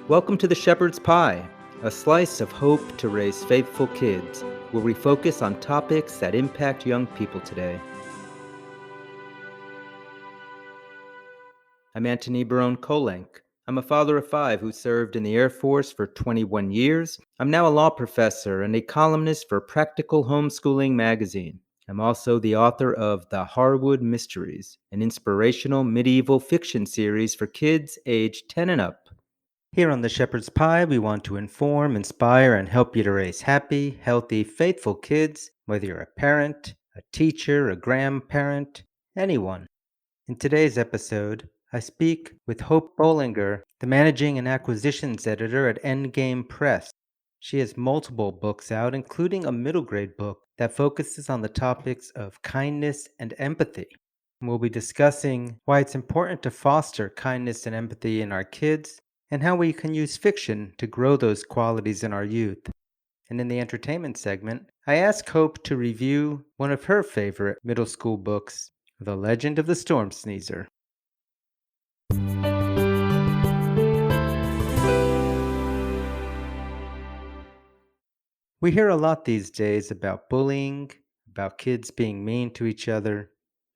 Welcome to the Shepherd's Pie, a slice of hope to raise faithful kids, where we focus on topics that impact young people today. I'm Antony Barone Kolenk. I'm a father of 5 who served in the Air Force for 21 years. I'm now a law professor and a columnist for Practical Homeschooling magazine. I'm also the author of The Harwood Mysteries, an inspirational medieval fiction series for kids aged 10 and up. Here on the Shepherd's Pie, we want to inform, inspire, and help you to raise happy, healthy, faithful kids, whether you're a parent, a teacher, a grandparent, anyone. In today's episode, I speak with Hope Bollinger, the managing and acquisitions editor at Endgame Press. She has multiple books out, including a middle grade book that focuses on the topics of kindness and empathy. We'll be discussing why it's important to foster kindness and empathy in our kids, and how we can use fiction to grow those qualities in our youth. And in the entertainment segment, I ask Hope to review one of her favorite middle school books, The Legend of the Storm Sneezer. We hear a lot these days about bullying, about kids being mean to each other.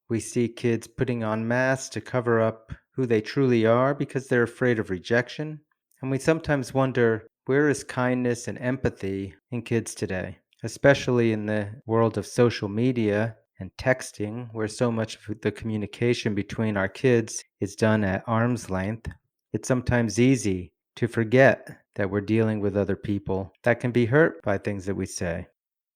We see kids putting on masks to cover up who they truly are because they're afraid of rejection. And we sometimes wonder, where is kindness and empathy in kids today, especially in the world of social media and texting, where so much of the communication between our kids is done at arm's length. It's sometimes easy to forget that we're dealing with other people that can be hurt by things that we say.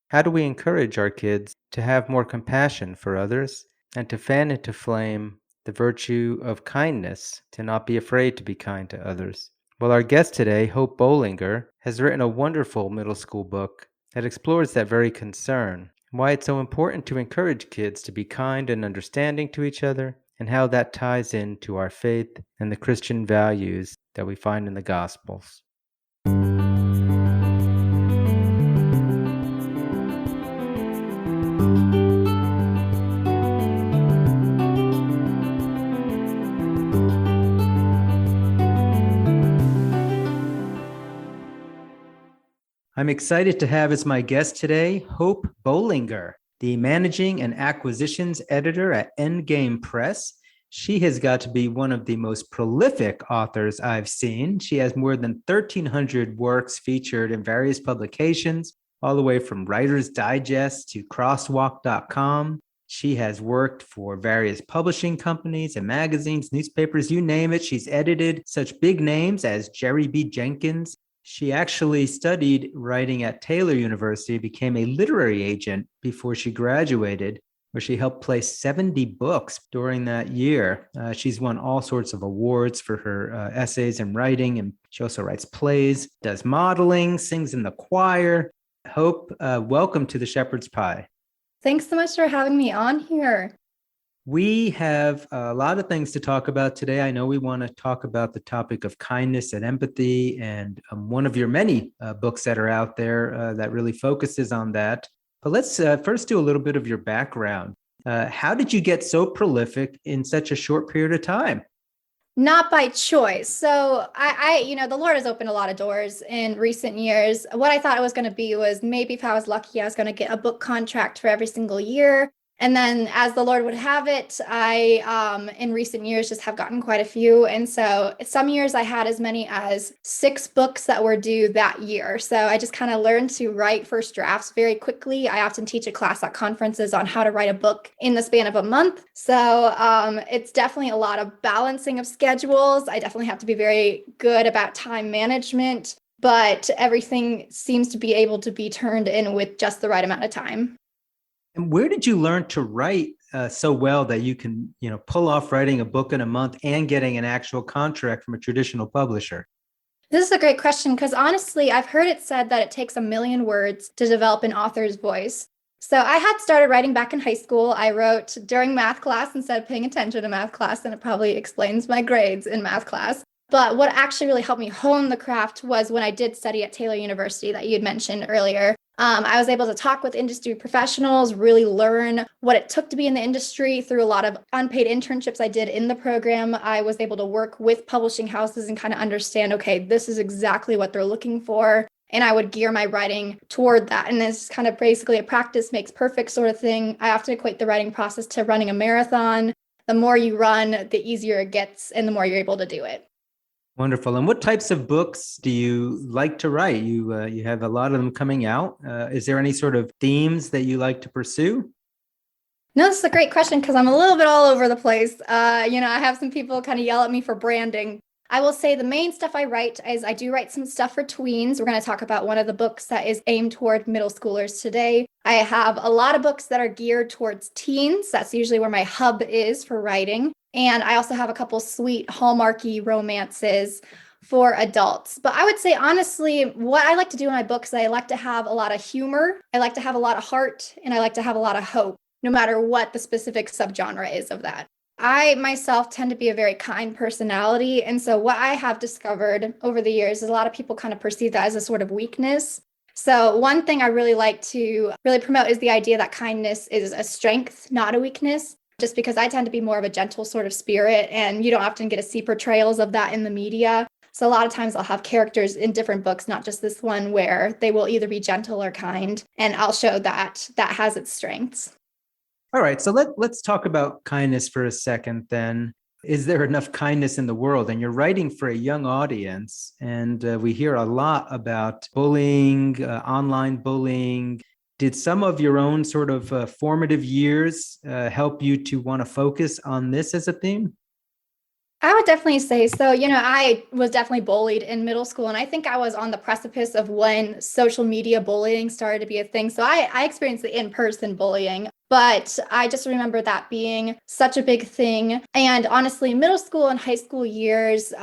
How do we encourage our kids to have more compassion for others and to fan into flame the virtue of kindness, to not be afraid to be kind to others? Well, our guest today, Hope Bollinger, has written a wonderful middle school book that explores that very concern, why it's so important to encourage kids to be kind and understanding to each other, and how that ties into our faith and the Christian values that we find in the Gospels. I'm excited to have as my guest today, Hope Bollinger, the managing and acquisitions editor at Endgame Press. She has got to be one of the most prolific authors I've seen. She has more than 1,300 works featured in various publications, all the way from Writer's Digest to Crosswalk.com. She has worked for various publishing companies and magazines, newspapers, you name it. She's edited such big names as Jerry B. Jenkins. She actually studied writing at Taylor University, became a literary agent before she graduated, where she helped place 70 books during that year. She's won all sorts of awards for her essays and writing, and she also writes plays, does modeling, sings in the choir. Hope, welcome to the Shepherd's Pie. Thanks so much for having me on here. We have a lot of things to talk about today. I know we want to talk about the topic of kindness and empathy, and one of your many books that are out there that really focuses on that. But let's first do a little bit of your background. How did you get so prolific in such a short period of time? Not by choice. So the Lord has opened a lot of doors in recent years. What I thought it was going to be was maybe if I was lucky, I was going to get a book contract for every single year. And then as the Lord would have it, I, in recent years, just have gotten quite a few. And so some years I had as many as 6 books that were due that year. So I just kind of learned to write first drafts very quickly. I often teach a class at conferences on how to write a book in the span of a month. So it's definitely a lot of balancing of schedules. I definitely have to be very good about time management, but everything seems to be able to be turned in with just the right amount of time. And where did you learn to write so well that you can, pull off writing a book in a month and getting an actual contract from a traditional publisher? This is a great question because honestly, I've heard it said that it takes 1,000,000 words to develop an author's voice. So I had started writing back in high school. I wrote during math class instead of paying attention to math class, and it probably explains my grades in math class. But what actually really helped me hone the craft was when I did study at Taylor University that you had mentioned earlier. I was able to talk with industry professionals, really learn what it took to be in the industry through a lot of unpaid internships I did in the program. I was able to work with publishing houses and kind of understand, okay, this is exactly what they're looking for. And I would gear my writing toward that. And this is kind of basically a practice makes perfect sort of thing. I often equate the writing process to running a marathon. The more you run, the easier it gets and the more you're able to do it. Wonderful. And what types of books do you like to write? You have a lot of them coming out. Is there any sort of themes that you like to pursue? No, this is a great question because I'm a little bit all over the place. I have some people kind of yell at me for branding. I will say the main stuff I write is I do write some stuff for tweens. We're going to talk about one of the books that is aimed toward middle schoolers today. I have a lot of books that are geared towards teens. That's usually where my hub is for writing. And I also have a couple sweet Hallmarky romances for adults. But I would say, honestly, what I like to do in my books, I like to have a lot of humor, I like to have a lot of heart, and I like to have a lot of hope, no matter what the specific subgenre is of that. I myself tend to be a very kind personality. And so, what I have discovered over the years is a lot of people kind of perceive that as a sort of weakness. So, one thing I really like to really promote is the idea that kindness is a strength, not a weakness. Just because I tend to be more of a gentle sort of spirit, and you don't often get to see portrayals of that in the media. So, a lot of times I'll have characters in different books, not just this one, where they will either be gentle or kind. And I'll show that that has its strengths. All right, so let's talk about kindness for a second then. Is there enough kindness in the world? And you're writing for a young audience, and we hear a lot about bullying, online bullying. Did some of your own sort of formative years help you to want to focus on this as a theme? I would definitely say so. I was definitely bullied in middle school, and I think I was on the precipice of when social media bullying started to be a thing. So I experienced the in-person bullying, but I just remember that being such a big thing. And honestly, middle school and high school years,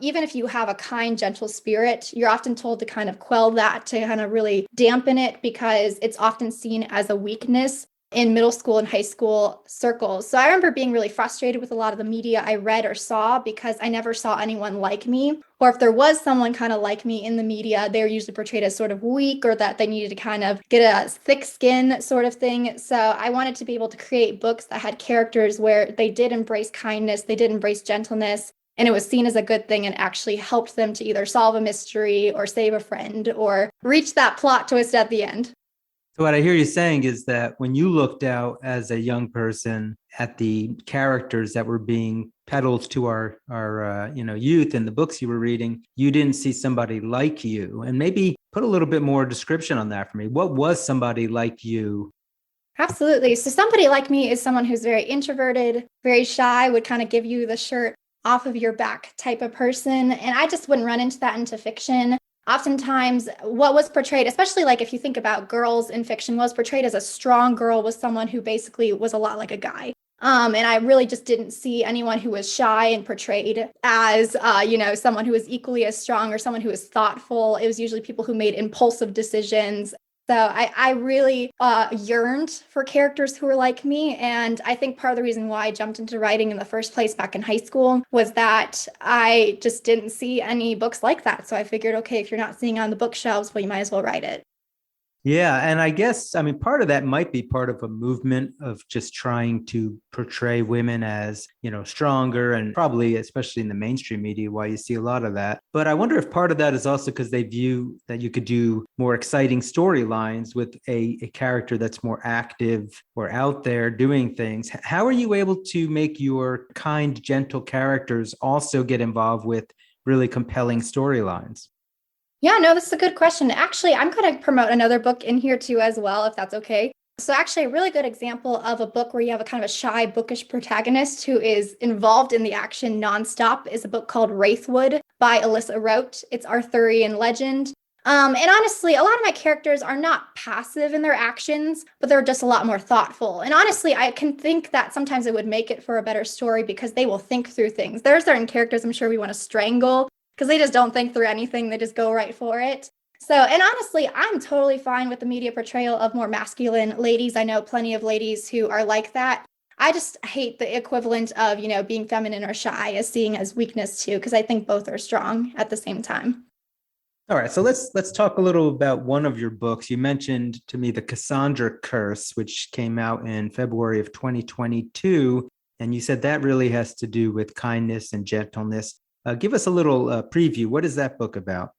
even if you have a kind, gentle spirit, you're often told to kind of quell that, to kind of really dampen it, because it's often seen as a weakness in middle school and high school circles. So I remember being really frustrated with a lot of the media I read or saw, because I never saw anyone like me. Or if there was someone kind of like me in the media, they were usually portrayed as sort of weak, or that they needed to kind of get a thick skin sort of thing. So I wanted to be able to create books that had characters where they did embrace kindness, they did embrace gentleness, and it was seen as a good thing and actually helped them to either solve a mystery or save a friend or reach that plot twist at the end. So what I hear you saying is that when you looked out as a young person at the characters that were being peddled to our youth in the books you were reading, you didn't see somebody like you. And maybe put a little bit more description on that for me. What was somebody like you? Absolutely. So somebody like me is someone who's very introverted, very shy, would kind of give you the shirt off of your back type of person. And I just wouldn't run into that into fiction. Oftentimes, what was portrayed, especially like if you think about girls in fiction, was portrayed as a strong girl was someone who basically was a lot like a guy. And I really just didn't see anyone who was shy and portrayed as, someone who was equally as strong or someone who was thoughtful. It was usually people who made impulsive decisions. So I really yearned for characters who were like me. And I think part of the reason why I jumped into writing in the first place back in high school was that I just didn't see any books like that. So I figured, okay, if you're not seeing it on the bookshelves, well, you might as well write it. Yeah, and I guess, I mean, part of that might be part of a movement of just trying to portray women as, stronger, and probably, especially in the mainstream media, why you see a lot of that. But I wonder if part of that is also because they view that you could do more exciting storylines with a character that's more active or out there doing things. How are you able to make your kind, gentle characters also get involved with really compelling storylines? Yeah, no, this is a good question. Actually, I'm going to promote another book in here too, as well, if that's okay. So, actually, a really good example of a book where you have a kind of a shy, bookish protagonist who is involved in the action nonstop is a book called Wraithwood by Alyssa Roat. It's Arthurian legend. And honestly, a lot of my characters are not passive in their actions, but they're just a lot more thoughtful. And honestly, I can think that sometimes it would make it for a better story because they will think through things. There are certain characters I'm sure we want to strangle because they just don't think through anything. They just go right for it. So, and honestly, I'm totally fine with the media portrayal of more masculine ladies. I know plenty of ladies who are like that. I just hate the equivalent of, being feminine or shy as seeing as weakness too, because I think both are strong at the same time. All right, so let's talk a little about one of your books. You mentioned to me the Cassandra Curse, which came out in February of 2022, and you said that really has to do with kindness and gentleness. Give us a little preview. What is that book about?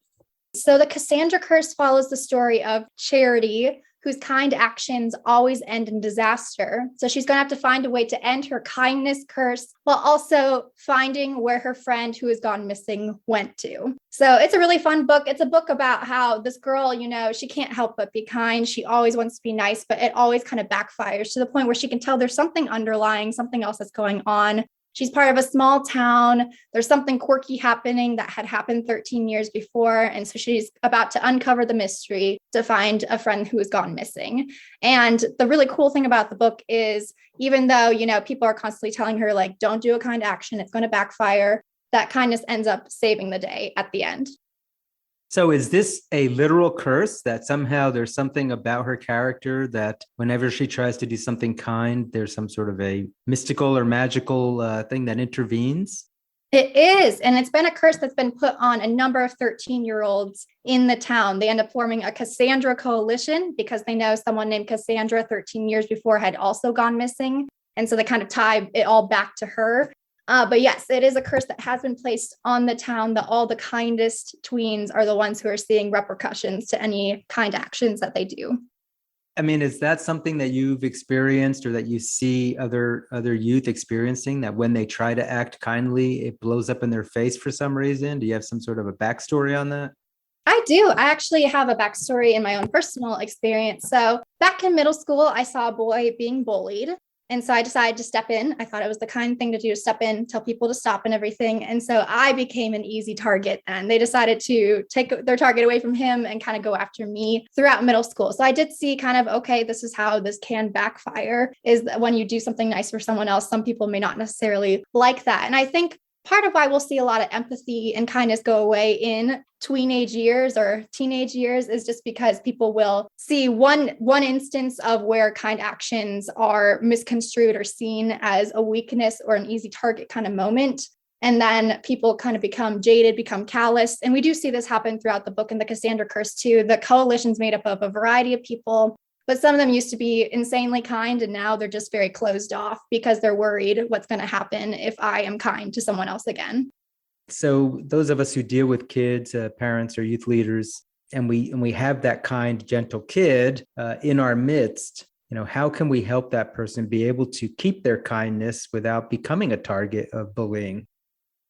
So the Cassandra Curse follows the story of Charity, whose kind actions always end in disaster. So she's going to have to find a way to end her kindness curse while also finding where her friend who has gone missing went to. So it's a really fun book. It's a book about how this girl, she can't help but be kind. She always wants to be nice, but it always kind of backfires to the point where she can tell there's something underlying, something else that's going on. She's part of a small town. There's something quirky happening that had happened 13 years before. And so she's about to uncover the mystery to find a friend who has gone missing. And the really cool thing about the book is, even though, people are constantly telling her, like, don't do a kind action, it's going to backfire, that kindness ends up saving the day at the end. So is this a literal curse that somehow there's something about her character that whenever she tries to do something kind, there's some sort of a mystical or magical thing that intervenes? It is. And it's been a curse that's been put on a number of 13-year-olds in the town. They end up forming a Cassandra coalition because they know someone named Cassandra 13 years before had also gone missing. And so they kind of tie it all back to her. But yes, it is a curse that has been placed on the town, that all the kindest tweens are the ones who are seeing repercussions to any kind actions that they do. I mean, is that something that you've experienced or that you see other youth experiencing, that when they try to act kindly, it blows up in their face for some reason? Do you have some sort of a backstory on that? I do. I actually have a backstory in my own personal experience. So back in middle school, I saw a boy being bullied. And so I decided to step in. I thought it was the kind thing to do, to step in, tell people to stop and everything. And so I became an easy target, and they decided to take their target away from him and kind of go after me throughout middle school. So I did see kind of, okay, this is how this can backfire, is that when you do something nice for someone else, some people may not necessarily like that. And I think part of why we'll see a lot of empathy and kindness go away in tweenage years or teenage years is just because people will see one instance of where kind actions are misconstrued or seen as a weakness or an easy target kind of moment. And then people kind of become jaded, become callous. And we do see this happen throughout the book in the Cassandra Curse too. The coalition's made up of a variety of people, but some of them used to be insanely kind, and now they're just very closed off because they're worried what's going to happen if I am kind to someone else again. So those of us who deal with kids, parents or youth leaders, and we have that kind, gentle kid in our midst, how can we help that person be able to keep their kindness without becoming a target of bullying?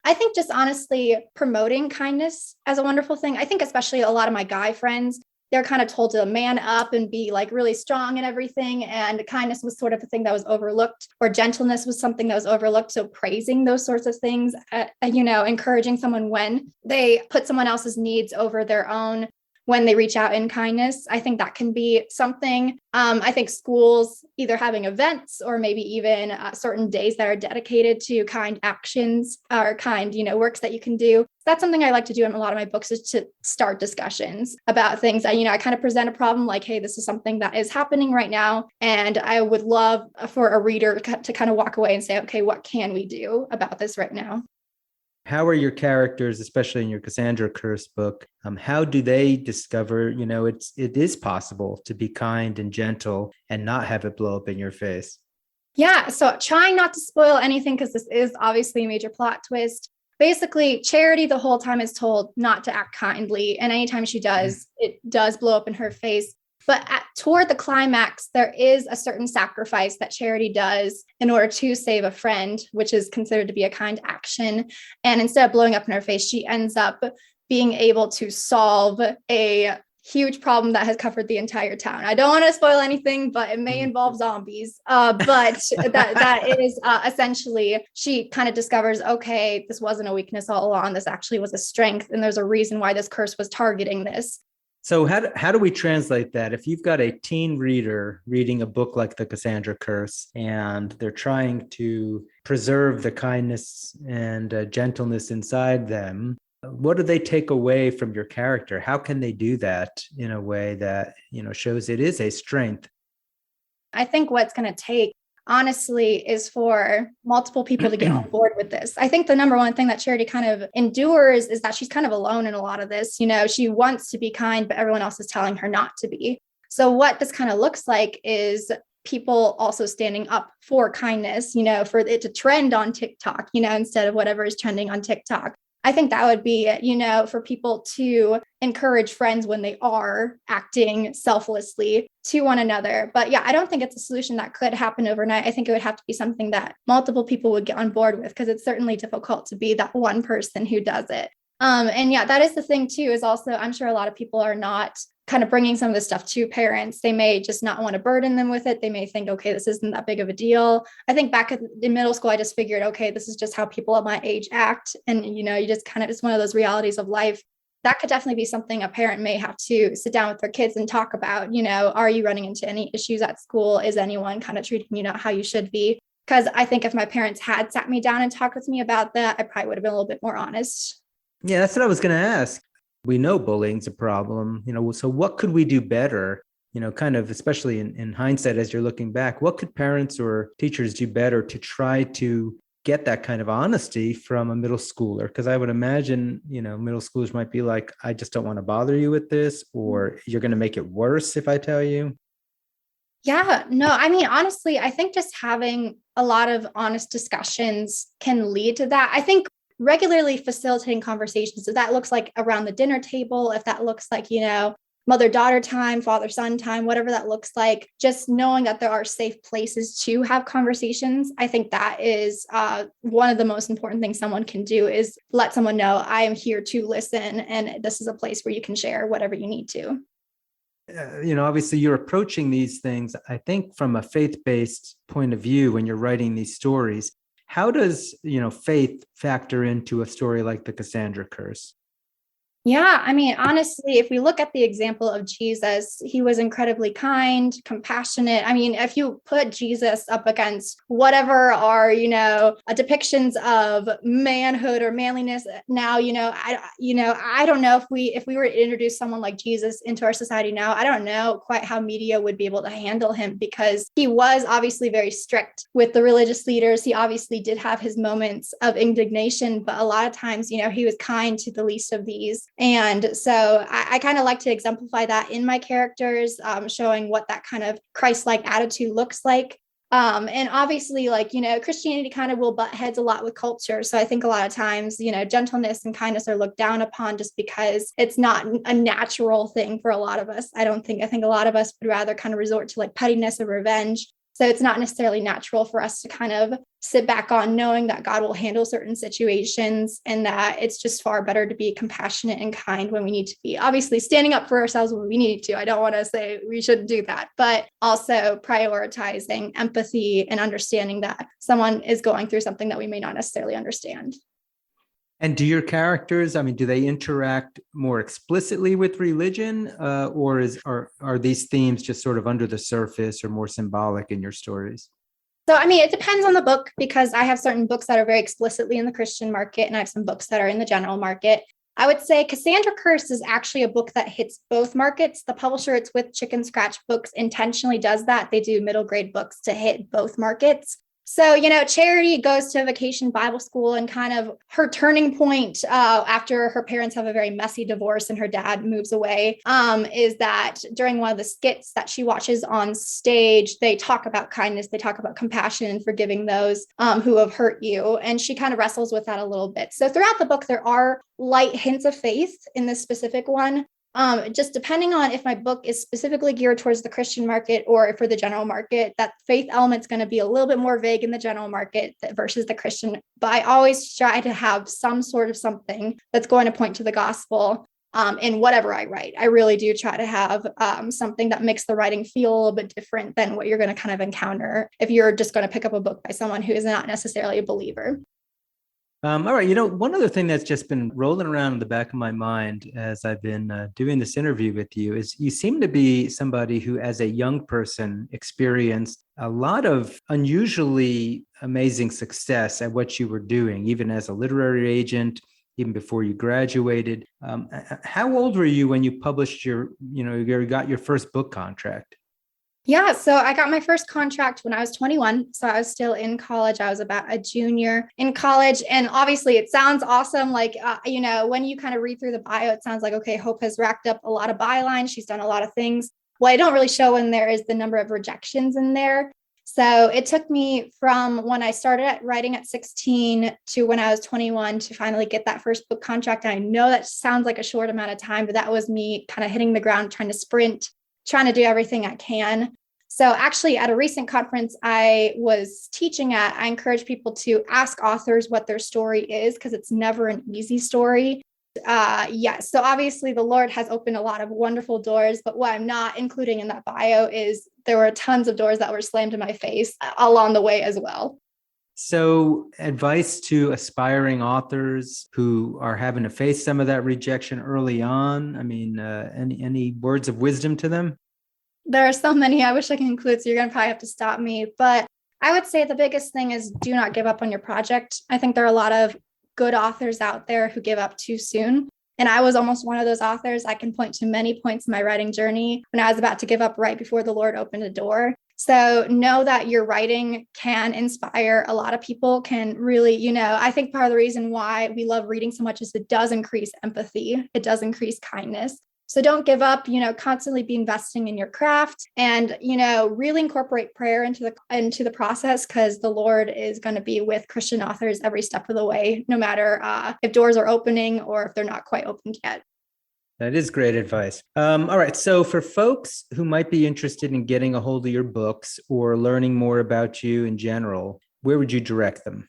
I think just honestly promoting kindness as a wonderful thing. I think especially a lot of my guy friends, they're kind of told to man up and be like really strong and everything. And kindness was sort of a thing that was overlooked, or gentleness was something that was overlooked. So praising those sorts of things, encouraging someone when they put someone else's needs over their own, when they reach out in kindness, I think that can be something. I think schools either having events or maybe even certain days that are dedicated to kind actions or kind, works that you can do. That's something I like to do in a lot of my books, is to start discussions about things that, I kind of present a problem like, hey, this is something that is happening right now. And I would love for a reader to kind of walk away and say, okay, what can we do about this right now? How are your characters, especially in your Cassandra Curse book, how do they discover, it is possible to be kind and gentle and not have it blow up in your face? Yeah, so trying not to spoil anything because this is obviously a major plot twist. Basically, Charity the whole time is told not to act kindly, and anytime she does, it does blow up in her face. But toward the climax, there is a certain sacrifice that Charity does in order to save a friend, which is considered to be a kind action. And instead of blowing up in her face, she ends up being able to solve a huge problem that has covered the entire town. I don't want to spoil anything, but it may involve zombies. But that is essentially, she kind of discovers, okay, this wasn't a weakness all along. This actually was a strength, and there's a reason why this curse was targeting this. So how do we translate that? If you've got a teen reader reading a book like The Cassandra Curse, and they're trying to preserve the kindness and gentleness inside them, what do they take away from your character? How can they do that in a way that, shows it is a strength? I think what's going to take honestly is for multiple people to get on board with this. I think the number one thing that Charity kind of endures is that she's kind of alone in a lot of this. She wants to be kind, but everyone else is telling her not to be. So what this kind of looks like is people also standing up for kindness, for it to trend on TikTok, instead of whatever is trending on TikTok. I think that would be, for people to encourage friends when they are acting selflessly to one another. But yeah, I don't think it's a solution that could happen overnight. I think it would have to be something that multiple people would get on board with, because it's certainly difficult to be that one person who does it. And yeah, that is the thing too, is also, I'm sure a lot of people are not kind of bringing some of this stuff to parents. They may just not want to burden them with it. They may think, okay, this isn't that big of a deal. I think back in middle school, I just figured, okay, this is just how people at my age act. And, you just kind of, it's one of those realities of life. That could definitely be something a parent may have to sit down with their kids and talk about. Are you running into any issues at school? Is anyone kind of treating you not how you should be? Because I think if my parents had sat me down and talked with me about that, I probably would have been a little bit more honest. Yeah, that's what I was going to ask. We know bullying's a problem, so what could we do better? Kind of, especially in hindsight, as you're looking back, what could parents or teachers do better to try to get that kind of honesty from a middle schooler? Because I would imagine, middle schoolers might be like, I just don't want to bother you with this, or you're going to make it worse if I tell you. Yeah, no, I mean, honestly, I think just having a lot of honest discussions can lead to that. I think regularly facilitating conversations, if that looks like around the dinner table, if that looks like, mother-daughter time, father-son time, whatever that looks like, just knowing that there are safe places to have conversations. I think that is one of the most important things someone can do, is let someone know, I am here to listen, and this is a place where you can share whatever you need to. Obviously you're approaching these things, I think, from a faith-based point of view when you're writing these stories. How does, faith factor into a story like the Cassandra Curse? Yeah, I mean, honestly, if we look at the example of Jesus, he was incredibly kind, compassionate. I mean, if you put Jesus up against whatever are, depictions of manhood or manliness now, I don't know if we were to introduce someone like Jesus into our society now, I don't know quite how media would be able to handle him, because he was obviously very strict with the religious leaders. He obviously did have his moments of indignation, but a lot of times, he was kind to the least of these. And so I kind of like to exemplify that in my characters, showing what that kind of Christ-like attitude looks like. And obviously, Christianity kind of will butt heads a lot with culture. So I think a lot of times, gentleness and kindness are looked down upon just because it's not a natural thing for a lot of us. I think a lot of us would rather kind of resort to pettiness or revenge. So it's not necessarily natural for us to kind of sit back on knowing that God will handle certain situations, and that it's just far better to be compassionate and kind when we need to be. Obviously, standing up for ourselves when we need to. I don't want to say we shouldn't do that, but also prioritizing empathy and understanding that someone is going through something that we may not necessarily understand. And do your characters, do they interact more explicitly with religion, or are these themes just sort of under the surface or more symbolic in your stories? So, I mean, it depends on the book, because I have certain books that are very explicitly in the Christian market, and I have some books that are in the general market. I would say Cassandra Curse is actually a book that hits both markets. The publisher it's with, Chicken Scratch Books, intentionally does that. They do middle grade books to hit both markets. So, Charity goes to vacation Bible school, and kind of her turning point after her parents have a very messy divorce and her dad moves away is that during one of the skits that she watches on stage, they talk about kindness, they talk about compassion and forgiving those who have hurt you. And she kind of wrestles with that a little bit. So throughout the book, there are light hints of faith in this specific one. Just depending on if my book is specifically geared towards the Christian market or for the general market, that faith element's going to be a little bit more vague in the general market versus the Christian. But I always try to have some sort of something that's going to point to the gospel in whatever I write. I really do try to have something that makes the writing feel a little bit different than what you're going to kind of encounter if you're just going to pick up a book by someone who is not necessarily a believer. All right. One other thing that's just been rolling around in the back of my mind as I've been doing this interview with you is you seem to be somebody who, as a young person, experienced a lot of unusually amazing success at what you were doing, even as a literary agent, even before you graduated. How old were you when you published got your first book contract? Yeah, so I got my first contract when I was 21. So I was still in college. I was about a junior in college. And obviously, it sounds awesome. Like, when you kind of read through the bio, it sounds like, okay, Hope has racked up a lot of bylines. She's done a lot of things. What I don't really show in there is the number of rejections in there. So it took me from when I started writing at 16 to when I was 21 to finally get that first book contract. And I know that sounds like a short amount of time, but that was me kind of hitting the ground, trying to sprint, trying to do everything I can. So, actually, at a recent conference I was teaching at, I encourage people to ask authors what their story is because it's never an easy story. Yes. So, obviously, the Lord has opened a lot of wonderful doors, but what I'm not including in that bio is there were tons of doors that were slammed in my face along the way as well. So, advice to aspiring authors who are having to face some of that rejection early on. I mean, any words of wisdom to them? There are so many I wish I could include, so you're going to probably have to stop me. But I would say the biggest thing is do not give up on your project. I think there are a lot of good authors out there who give up too soon. And I was almost one of those authors. I can point to many points in my writing journey when I was about to give up right before the Lord opened a door. So know that your writing can inspire a lot of people, can really, I think part of the reason why we love reading so much is it does increase empathy, it does increase kindness. So don't give up, constantly be investing in your craft and, really incorporate prayer into the process because the Lord is going to be with Christian authors every step of the way, no matter if doors are opening or if they're not quite opened yet. That is great advice. All right. So, for folks who might be interested in getting a hold of your books or learning more about you in general, where would you direct them?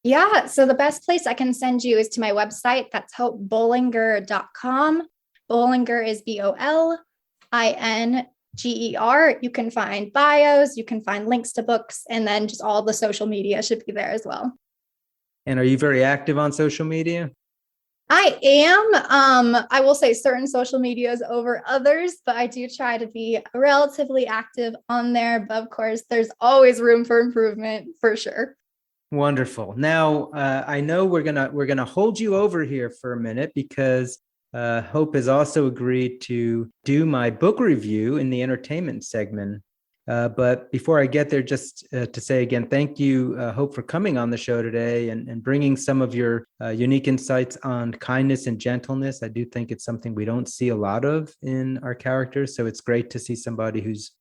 Yeah. So the best place I can send you is to my website. That's hopebolinger.com. Bollinger is Bollinger. You can find bios, you can find links to books, and then just all the social media should be there as well. And are you very active on social media? I am. I will say certain social medias over others, but I do try to be relatively active on there. But of course, there's always room for improvement for sure. Wonderful. Now, I know we're gonna hold you over here for a minute because Hope has also agreed to do my book review in the entertainment segment. But before I get there, just to say again, thank you, Hope, for coming on the show today and bringing some of your unique insights on kindness and gentleness. I do think it's something we don't see a lot of in our characters, so it's great to see somebody who's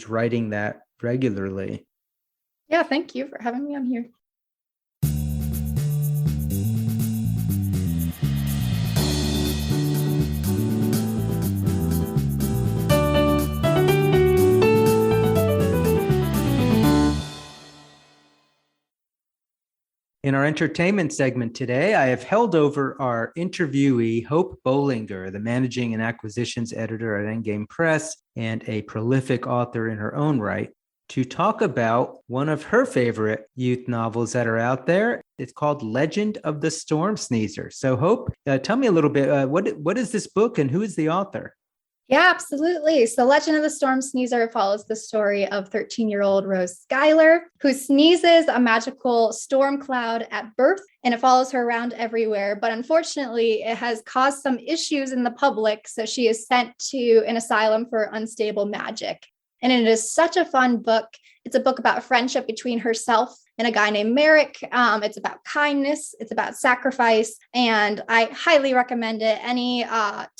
writing that regularly. Yeah, thank you for having me on here. In our entertainment segment today, I have held over our interviewee, Hope Bollinger, the managing and acquisitions editor at Endgame Press and a prolific author in her own right, to talk about one of her favorite youth novels that are out there. It's called Legend of the Storm Sneezer. So, Hope, tell me a little bit, what is this book and who is the author? Yeah, absolutely. So, Legend of the Storm Sneezer follows the story of 13-year-old Rose Schuyler, who sneezes a magical storm cloud at birth, and it follows her around everywhere. But unfortunately, it has caused some issues in the public. So, she is sent to an asylum for unstable magic. And it is such a fun book. It's a book about friendship between herself and a guy named Merrick. It's about kindness, it's about sacrifice, and I highly recommend it. Any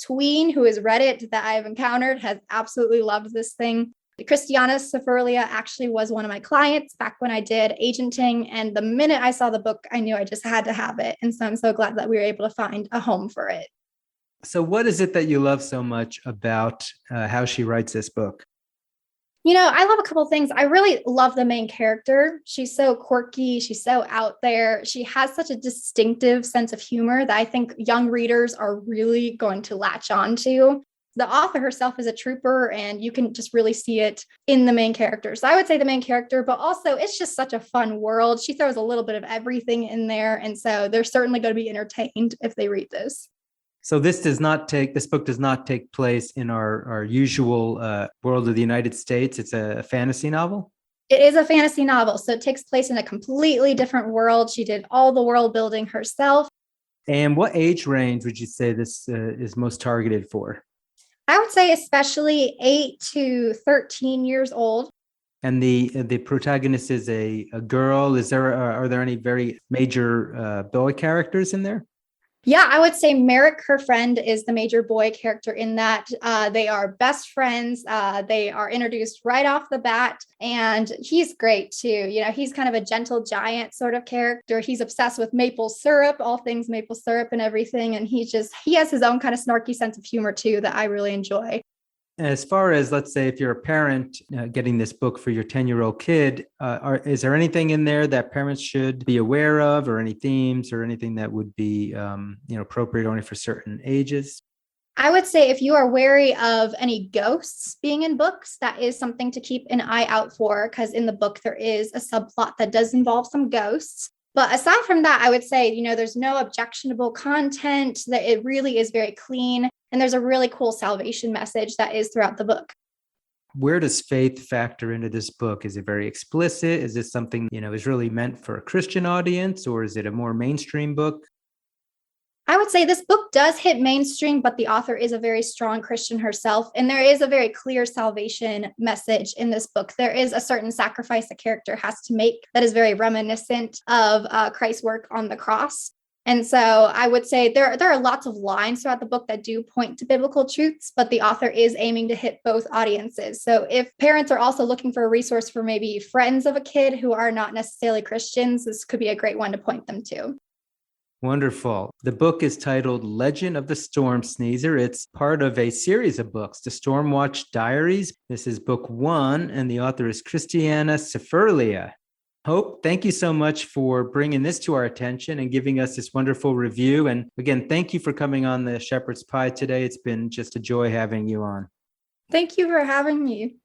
tween who has read it that I've encountered has absolutely loved this thing. Christiana Saferlia actually was one of my clients back when I did agenting. And the minute I saw the book, I knew I just had to have it. And so I'm so glad that we were able to find a home for it. So, what is it that you love so much about how she writes this book? I love a couple of things. I really love the main character. She's so quirky. She's so out there. She has such a distinctive sense of humor that I think young readers are really going to latch on to. The author herself is a trooper, and you can just really see it in the main character. So I would say the main character, but also it's just such a fun world. She throws a little bit of everything in there. And so they're certainly going to be entertained if they read this. So this book does not take place in our usual world of the United States. It's a fantasy novel. It is a fantasy novel, so it takes place in a completely different world. She did all the world building herself. And what age range would you say this is most targeted for? I would say especially 8 to 13 years old. And the protagonist is a girl. Are there any very major boy characters in there? Yeah, I would say Merrick, her friend, is the major boy character in that. They are best friends. They are introduced right off the bat, and he's great too. He's kind of a gentle giant sort of character. He's obsessed with maple syrup, all things maple syrup and everything. And he has his own kind of snarky sense of humor too that I really enjoy. As far as, let's say, if you're a parent getting this book for your 10-year-old kid, is there anything in there that parents should be aware of, or any themes or anything that would be appropriate only for certain ages? I would say if you are wary of any ghosts being in books, that is something to keep an eye out for, because in the book there is a subplot that does involve some ghosts. But aside from that, I would say, there's no objectionable content, that it really is very clean. And there's a really cool salvation message that is throughout the book. Where does faith factor into this book? Is it very explicit? Is this something, is really meant for a Christian audience, or is it a more mainstream book? I would say this book does hit mainstream, but the author is a very strong Christian herself. And there is a very clear salvation message in this book. There is a certain sacrifice a character has to make that is very reminiscent of Christ's work on the cross. And so I would say there are lots of lines throughout the book that do point to biblical truths, but the author is aiming to hit both audiences. So if parents are also looking for a resource for maybe friends of a kid who are not necessarily Christians, this could be a great one to point them to. Wonderful. The book is titled Legend of the Storm Sneezer. It's part of a series of books, the Stormwatch Diaries. This is book 1, and the author is Christiana Ciferlia. Hope, thank you so much for bringing this to our attention and giving us this wonderful review. And again, thank you for coming on the Shepherd's Pie today. It's been just a joy having you on. Thank you for having me.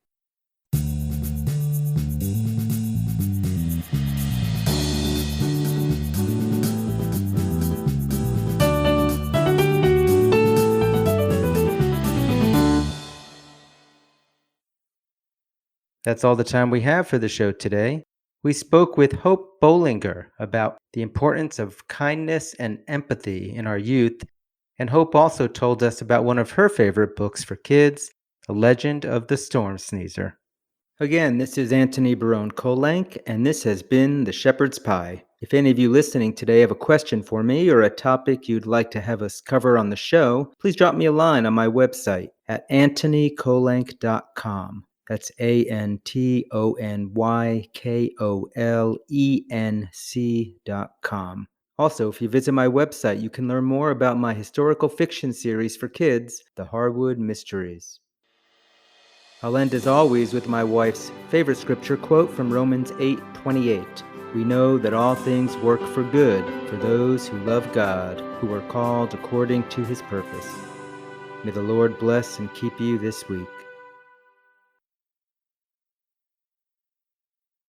That's all the time we have for the show today. We spoke with Hope Bollinger about the importance of kindness and empathy in our youth, and Hope also told us about one of her favorite books for kids, The Legend of the Storm Sneezer. Again, this is Anthony Barone Kolank, and this has been The Shepherd's Pie. If any of you listening today have a question for me or a topic you'd like to have us cover on the show, please drop me a line on my website at antonykolenk.com. That's ANTONYKOLENC.com. Also, if you visit my website, you can learn more about my historical fiction series for kids, The Harwood Mysteries. I'll end as always with my wife's favorite scripture quote from Romans 8:28. We know that all things work for good for those who love God, who are called according to his purpose. May the Lord bless and keep you this week.